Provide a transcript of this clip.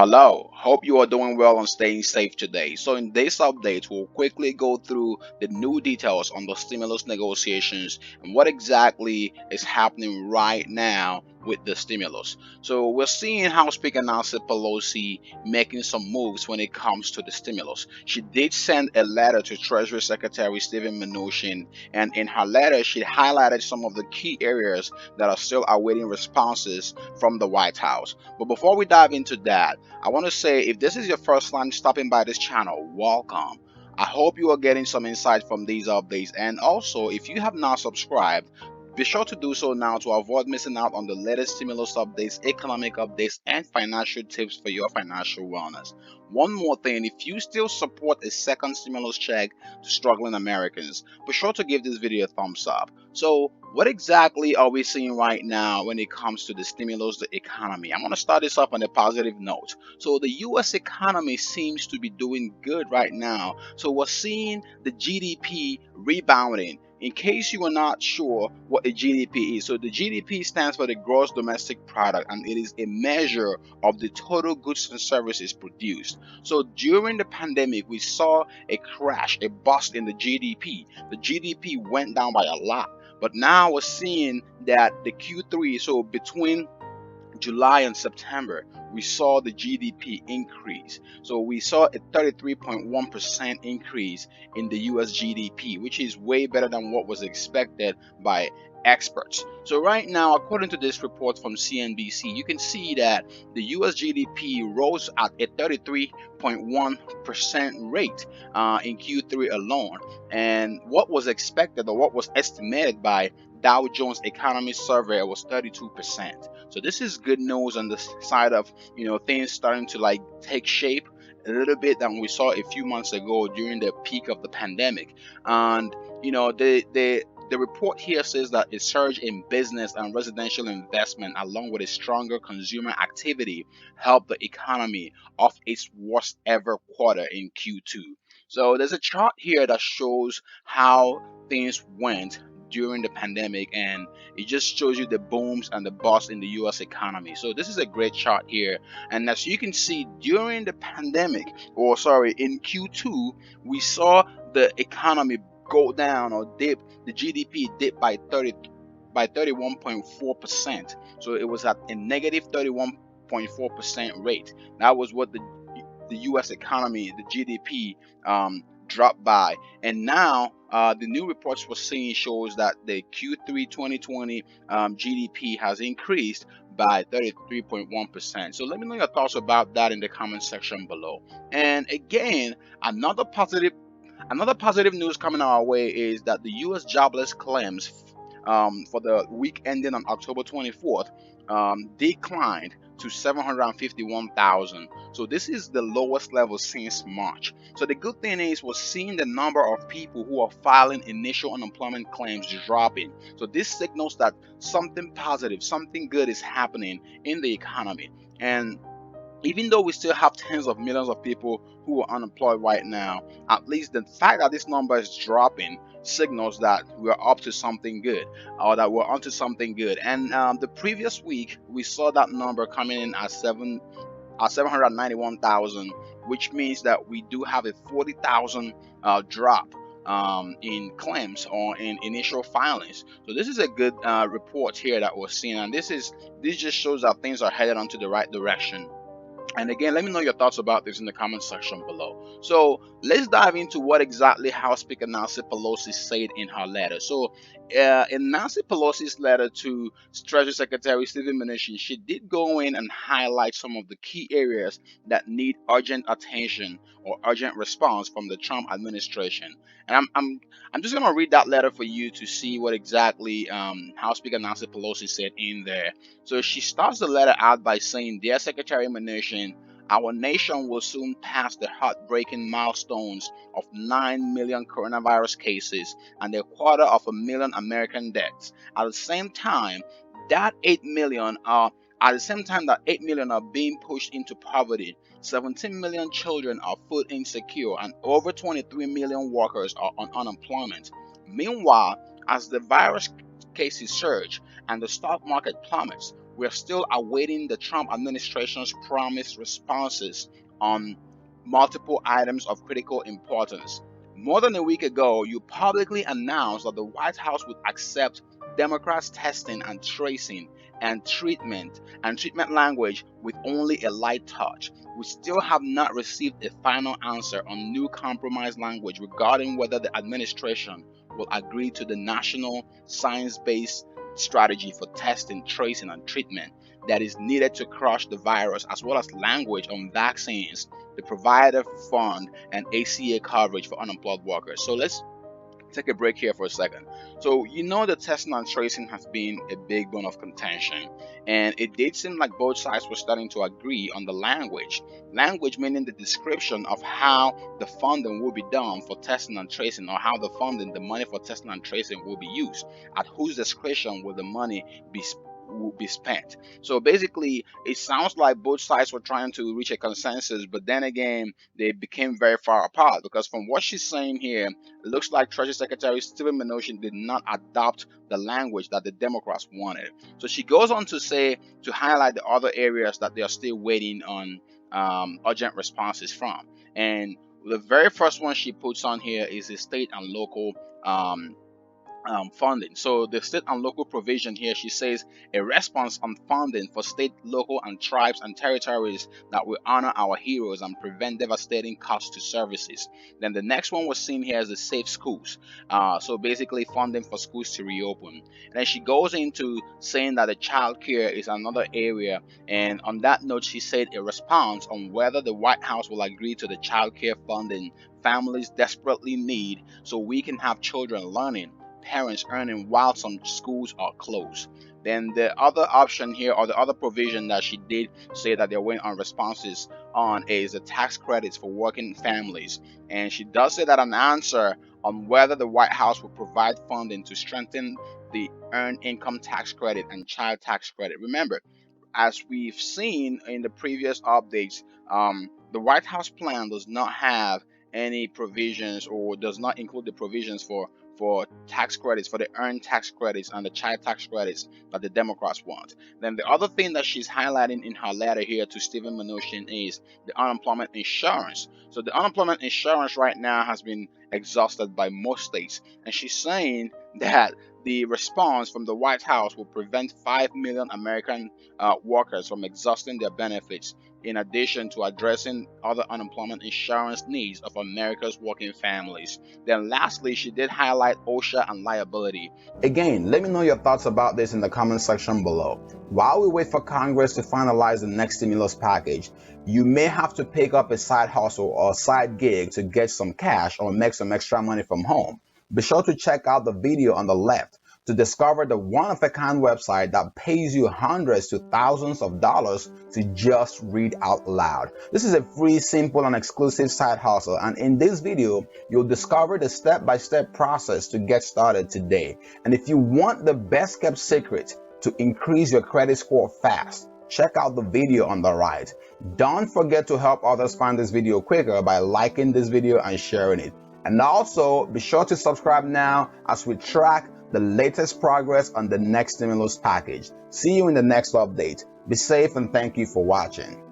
Hello, hope you are doing well and staying safe today. So, in this update, we'll quickly go through the new details on the stimulus negotiations and what exactly is happening right now with the stimulus. So, we're seeing House Speaker Nancy Pelosi making some moves when it comes to the stimulus. She did send a letter to Treasury Secretary Stephen Mnuchin, and in her letter, she highlighted some of the key areas that are still awaiting responses from the White House. But before we dive into that, I want to say if this is your first time stopping by this channel, welcome. I hope you are getting some insight from these updates, and also if you have not subscribed, be sure to do so now to avoid missing out on the latest stimulus updates, economic updates, and financial tips for your financial wellness. One more thing, if you still support a second stimulus check to struggling Americans, be sure to give this video a thumbs up. So, what exactly are we seeing right now when it comes to the stimulus, the economy? I'm going to start this off on a positive note. So the US economy seems to be doing good right now. So we're seeing the GDP rebounding. In case you are not sure what a GDP is, so the GDP stands for the gross domestic product, and it is a measure of the total goods and services produced. So during the pandemic, we saw a crash, a bust in the GDP. The GDP went down by a lot. But now we're seeing that the Q3, so between July and September, we saw the GDP increase. So we saw a 33.1% increase in the US GDP, which is way better than what was expected by experts. So right now, according to this report from CNBC, you can see that the US GDP rose at a 33.1% rate in Q3 alone. And what was expected or what was estimated by Dow Jones Economy Survey was 32%. So this is good news on the side of things starting to like take shape a little bit than we saw a few months ago during the peak of the pandemic. And the report here says that a surge in business and residential investment, along with a stronger consumer activity, helped the economy off its worst ever quarter in Q2. So there's a chart here that shows how things went during the pandemic, and it just shows you the booms and the bust in the US economy. So this is a great chart here. And as you can see, during the pandemic, or sorry, in Q2, we saw the economy go down or dip. The GDP dipped by 31.4%. So it was at a negative 31.4% rate. That was what the US economy, the GDP, dropped by. And now the new reports we're seeing shows that the Q3 2020 GDP has increased by 33.1%. So let me know your thoughts about that in the comment section below. And again, another positive news coming our way is that the US jobless claims for the week ending on October 24th declined to 751,000. So this is the lowest level since March. So the good thing is we're seeing the number of people who are filing initial unemployment claims dropping. So this signals that something positive, something good is happening in the economy. And even though we still have tens of millions of people who are unemployed right now, at least the fact that this number is dropping signals that we're up to something good, or that we're onto something good. And the previous week, we saw that number coming in at 791,000, which means that we do have a 40,000 drop in claims or in initial filings. So this is a good report here that we're seeing, and this just shows that things are headed onto the right direction. And again, let me know your thoughts about this in the comment section below. So let's dive into what exactly House Speaker Nancy Pelosi said in her letter. So in Nancy Pelosi's letter to Treasury Secretary Stephen Mnuchin, she did go in and highlight some of the key areas that need urgent attention or urgent response from the Trump administration. And I'm just gonna read that letter for you to see what exactly House Speaker Nancy Pelosi said in there. So she starts the letter out by saying, "Dear Secretary Mnuchin, our nation will soon pass the heartbreaking milestones of 9 million coronavirus cases and 250,000 American deaths. At the same time, that 8 million are that 8 million are being pushed into poverty, 17 million children are food insecure, and over 23 million workers are on unemployment. Meanwhile, as the virus cases surge and the stock market plummets, we're still awaiting the Trump administration's promised responses on multiple items of critical importance. More than a week ago, you publicly announced that the White House would accept Democrats' testing and tracing and treatment language with only a light touch. We still have not received a final answer on new compromise language regarding whether the administration will agree to the national science-based strategy for testing, tracing, and treatment that is needed to crush the virus, as well as language on vaccines, the provider fund, and ACA coverage for unemployed workers. So let's take a break here for a second. So the testing and tracing has been a big bone of contention, and it did seem like both sides were starting to agree on the language. Language meaning the description of how the funding will be done for testing and tracing, or how the money for testing and tracing will be used. At whose discretion will the money be spent? So basically, it sounds like both sides were trying to reach a consensus, but then again, they became very far apart, because from what she's saying here, it looks like Treasury Secretary Stephen Mnuchin did not adopt the language that the Democrats wanted. So she goes on to highlight the other areas that they are still waiting on urgent responses from. And the very first one she puts on here is the state and local funding. So the state and local provision here, she says, a response on funding for state, local, and tribes and territories that will honor our heroes and prevent devastating costs to services. Then the next one was seen here as the safe schools. So basically funding for schools to reopen. And then she goes into saying that the child care is another area. And on that note, she said a response on whether the White House will agree to the child care funding families desperately need, so we can have children learning, parents earning while some schools are closed. Then the other option here, or the other provision that she did say that they're waiting on responses on, is the tax credits for working families. And she does say that an answer on whether the White House will provide funding to strengthen the earned income tax credit and child tax credit. Remember, as we've seen in the previous updates, the White House plan does not have any provisions, or does not include the provisions for tax credits, for the earned tax credits and the child tax credits that the Democrats want. Then the other thing that she's highlighting in her letter here to Stephen Mnuchin is the unemployment insurance. So the unemployment insurance right now has been exhausted by most states, and she's saying that the response from the White House will prevent 5 million American workers from exhausting their benefits, in addition to addressing other unemployment insurance needs of America's working families. Then lastly, she did highlight OSHA and liability. Again, let me know your thoughts about this in the comment section below. While we wait for Congress to finalize the next stimulus package, you may have to pick up a side hustle or a side gig to get some cash or make some extra money from home. Be sure to check out the video on the left to discover the one-of-a-kind website that pays you hundreds to thousands of dollars to just read out loud. This is a free, simple, and exclusive side hustle, and in this video, you'll discover the step-by-step process to get started today. And if you want the best-kept secret to increase your credit score fast, check out the video on the right. Don't forget to help others find this video quicker by liking this video and sharing it. And also, be sure to subscribe now as we track the latest progress on the next stimulus package. See you in the next update. Be safe and thank you for watching.